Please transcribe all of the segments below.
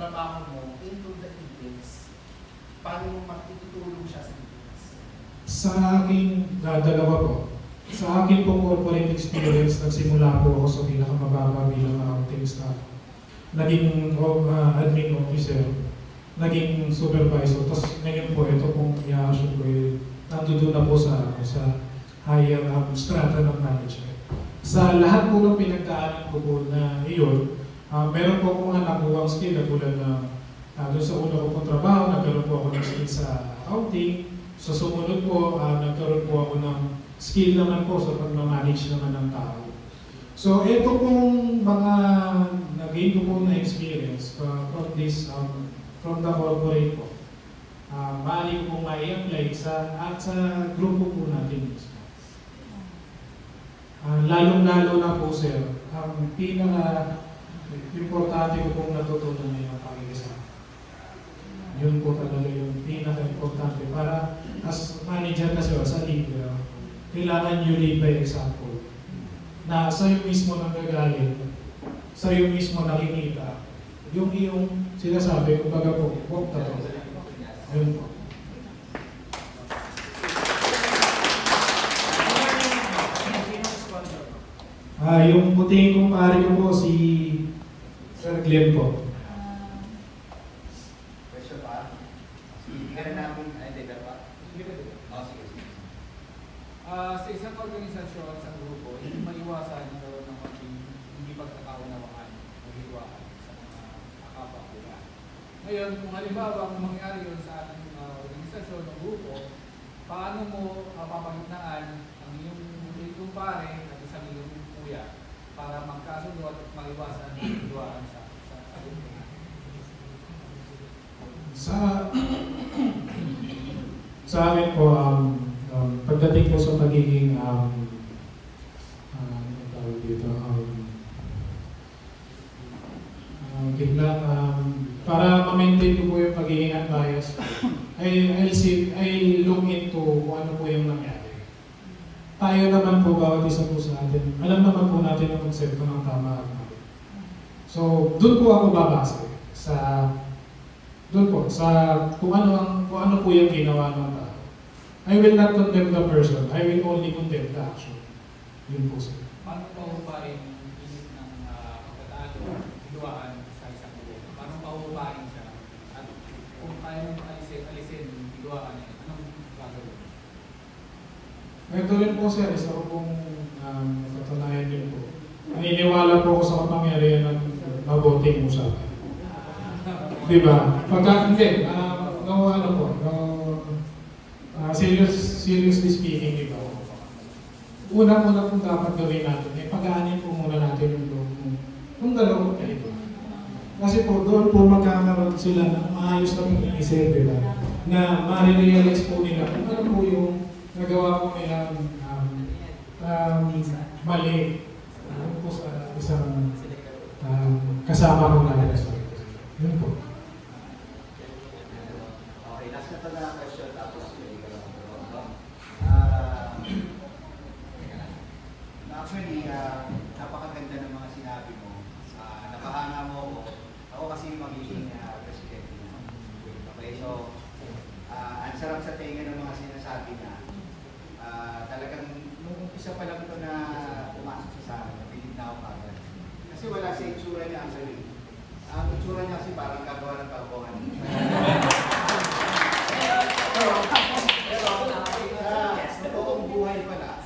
trabaho mo into the details, paano mo makikitulong siya sa details? Sa aking dalawa po. Sa akin po corporate experience, nagsimula po ako sa pinakamababa bilang accounting staff. Naging admin officer, naging supervisor, tapos ngayon po ito pong i-assume ko nandoon na po sa higher strata ng management. Sa lahat po ng pinagdaanan ko po na iyon, meron po akong nakuha skill na tulad na doon sa una ko pong trabaho, nagkaroon po ako ng skill sa accounting. Sa sumunod po, nagkaroon po ako ng skill naman po sa pag-manage naman ng tao. So, ito pong mga nag-gain ko po na experience from this, from the corporate po. Maaari ko pong mai-apply sa grupo po natin mismo. Lalong-lalo na po, sir, ang pinaka-importante ko pong natutunan ay ang pakikisama. Yun po talaga yung pinaka-importante para as manager kasi o sa leader, kailangan you lead by example. Na sa'yo mismo nanggagaling, sa'yo mismo nakikita, yung iyong sinasabi, kumbaga po, walk the talk. Ayun po. Yung puting kumpare ko po, si Sir Glenn po. Question pa? Hindi ka na namin, ay, hindi ka pa? Sige. Sa isang organisasyon, sa grupo, hindi maiwasan yung ng konting hindi pagkakaunawaan o hiwaan sa mga kapwa. Ngayon, kung halimbawa ang mangyari yun sa ating organisasyon o grupo, paano mo papagitnaan ang iyong kumpare at isang iyong kuya para magkasundo at maiwasan ang hiwaan sa grupo? Sa amin po, pagdating po sa pagiging para ma-maintain ko po yung pagiging unbiased, I look into kung ano po yung nangyari. Tayo naman po, bawat isa po sa atin, alam naman po natin ang konsepto ng tama at mali. So, doon po ako babase kung ano po yung ginawa ng tao. I will not condemn the person, I will only condemn the action. Yun po sir. Paano pahupain yung init ng pagkatalo, hiwaan sa isang grupo? Paano pahupain siya? At kung kaya mo alisin yung hiwaan niya, anong gagawin? Ito rin po sir, isa ko pong katunayan din po. Naniniwala po ako sa kapangyarihan ng mabuting usapan. Diba? Hindi, seriously speaking, diba? Una-una kung dapat gawin natin, pag-aanin po muna natin yung loob mo. Kung dalawang kayo. Kasi po, doon po magkakaroon sila ng maayos na pag-iisip, diba? Na ma-realize po nila kung ano po yung nagawa po nila mali. Ano po sa isang kasama ko na yun po. Okay, last na pala question tapos actually, napakaganda ng mga sinabi mo. Napahanga mo ako. Ako kasi magiging presidente mo. Okay, so, ang sarap sa tenga ng mga sinasabi na talagang nung umpisa pa lang ito na pumasok sa amin, nabilib na ako kagad. Kasi wala sa itsura niya actually. Ang itsura niya kasi parang gagawa ng pagbuhan. Pero totoong buhay pala,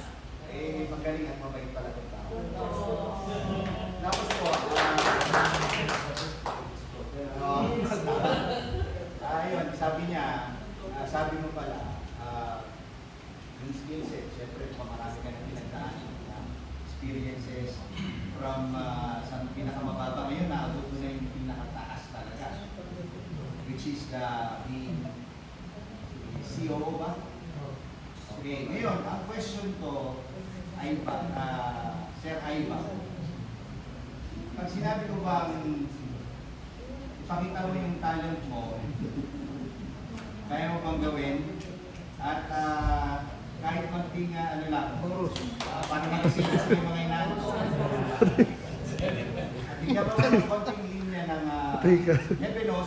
magaling at mabait pala itong tao. Tapos po, ayun, sabi niya, sabi mo pala, yung skill set, syempre marami ka na pinagdaanan experiences from sa pinakamababa ngayon, naabot mo na yung pinakataas talaga, which is the COO ba? Okay, ngayon, ang question ko ay Sir Aiba, pag sinabi ko bang ipakita mo yung talent mo, kaya mo bang gawin? At kahit konting ano lang, para mag-sinas yung mga inaano. At bigyan mo ng konting linya ng Patay ka. never knows,